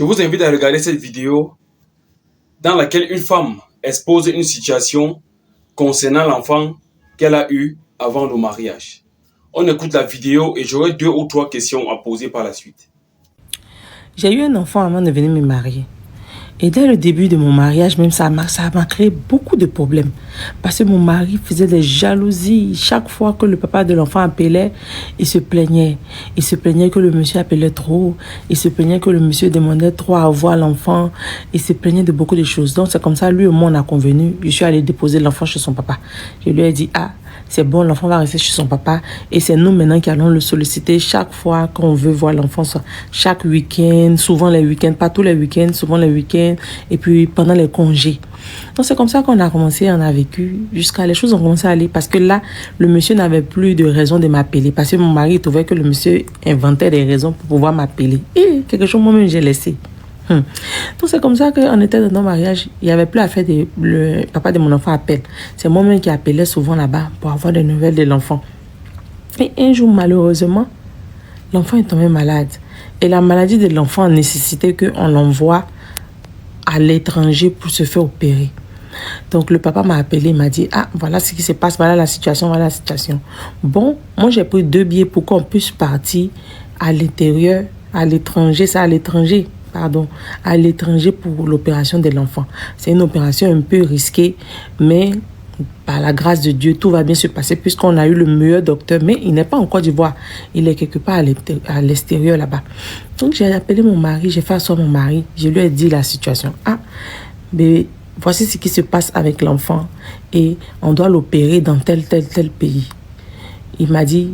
Je vous invite à regarder cette vidéo dans laquelle une femme expose une situation concernant l'enfant qu'elle a eu avant le mariage. On écoute la vidéo et j'aurai 2 ou 3 questions à poser par la suite. J'ai eu un enfant avant de venir me marier. Et dès le début de mon mariage, même ça m'a créé beaucoup de problèmes. Parce que mon mari faisait des jalousies. Chaque fois que le papa de l'enfant appelait, il se plaignait. Il se plaignait que le monsieur appelait trop. Il se plaignait que le monsieur demandait trop à voir l'enfant. Il se plaignait de beaucoup de choses. Donc c'est comme ça, lui et moi, on a convenu. Je suis allée déposer l'enfant chez son papa. Je lui ai dit, c'est bon, l'enfant va rester chez son papa. Et c'est nous maintenant qui allons le solliciter chaque fois qu'on veut voir l'enfant. Chaque week-end, souvent les week-ends, pas tous les week-ends, souvent les week-ends. Et puis pendant les congés. Donc c'est comme ça qu'on a commencé, on a vécu. Jusqu'à les choses ont commencé à aller. Parce que là, le monsieur n'avait plus de raison de m'appeler. Parce que mon mari trouvait que le monsieur inventait des raisons pour pouvoir m'appeler. Et quelque chose, moi-même, j'ai laissé. Donc c'est comme ça qu'on était dans nos mariages. Il n'y avait plus à faire le papa de mon enfant appelle. C'est moi-même qui appelais souvent là-bas pour avoir des nouvelles de l'enfant. Et un jour, malheureusement, l'enfant est tombé malade. Et la maladie de l'enfant nécessitait qu'on l'envoie à l'étranger pour se faire opérer. Donc le papa m'a appelé, il m'a dit, voilà ce qui se passe, voilà la situation, voilà la situation. Bon, moi j'ai pris 2 billets pour qu'on puisse partir à l'intérieur, à l'étranger, à l'étranger pour l'opération de l'enfant. C'est une opération un peu risquée, mais par la grâce de Dieu, tout va bien se passer puisqu'on a eu le meilleur docteur, mais il n'est pas en Côte d'Ivoire. Il est quelque part à l'extérieur là-bas. Donc j'ai appelé mon mari, j'ai fait asseoir mon mari, je lui ai dit la situation. Bébé, voici ce qui se passe avec l'enfant et on doit l'opérer dans tel pays. Il m'a dit,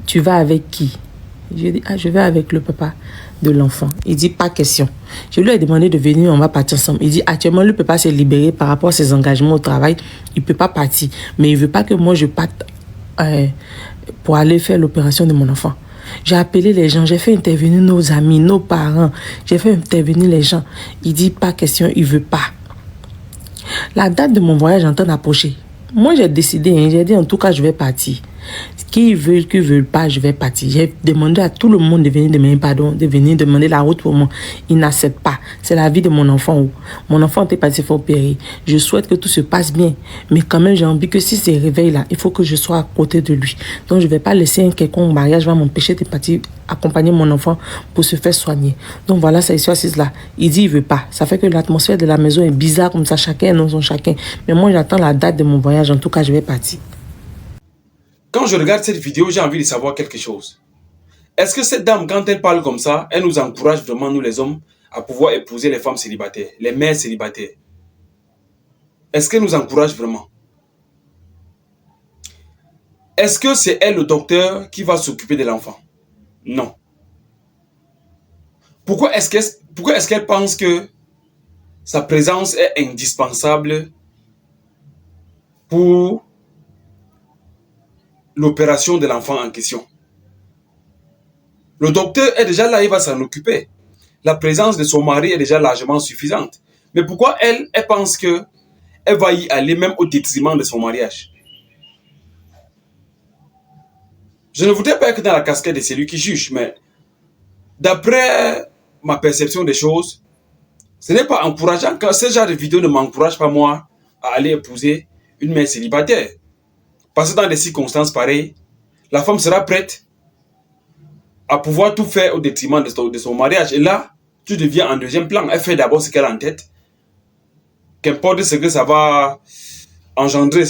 tu vas avec qui? Je dis, je vais avec le papa de l'enfant. Il dit, pas question. Je lui ai demandé de venir, on va partir ensemble. Il dit, actuellement, le papa s'est libéré par rapport à ses engagements au travail. Il ne peut pas partir. Mais il ne veut pas que moi, je parte pour aller faire l'opération de mon enfant. J'ai appelé les gens, j'ai fait intervenir nos amis, nos parents. J'ai fait intervenir les gens. Il dit, pas question, il ne veut pas. La date de mon voyage est en train d'approcher. Moi, j'ai décidé, j'ai dit, en tout cas, je vais partir. Qui veulent, qui ne veulent pas, je vais partir. J'ai demandé à tout le monde de venir demander pardon, de venir demander la route pour moi. Ils n'acceptent pas. C'est la vie de mon enfant. Mon enfant était parti faire opérer. Je souhaite que tout se passe bien. Mais quand même, j'ai envie que si c'est réveil là, il faut que je sois à côté de lui. Donc, je ne vais pas laisser un quelconque mariage va m'empêcher de partir accompagner mon enfant pour se faire soigner. Donc, voilà, ça est assise là. Il dit, il ne veut pas. Ça fait que l'atmosphère de la maison est bizarre comme ça. Chacun est dans son chacun. Mais moi, j'attends la date de mon voyage. En tout cas, je vais partir. Quand je regarde cette vidéo, j'ai envie de savoir quelque chose. Est-ce que cette dame, quand elle parle comme ça, elle nous encourage vraiment, nous les hommes, à pouvoir épouser les femmes célibataires, les mères célibataires? Est-ce qu'elle nous encourage vraiment? Est-ce que c'est elle, le docteur, qui va s'occuper de l'enfant? Non. Pourquoi est-ce qu'elle pense que sa présence est indispensable pour l'opération de l'enfant en question? Le docteur est déjà là, il va s'en occuper. La présence de son mari est déjà largement suffisante. Mais pourquoi elle pense que elle va y aller même au détriment de son mariage? Je ne voudrais pas être dans la casquette de celui qui juge, mais d'après ma perception des choses, ce n'est pas encourageant quand ce genre de vidéo ne m'encourage pas moi à aller épouser une mère célibataire. Parce que dans des circonstances pareilles, la femme sera prête à pouvoir tout faire au détriment de son mariage. Et là, tu deviens en deuxième plan. Elle fait d'abord ce qu'elle a en tête. Qu'importe ce que ça va engendrer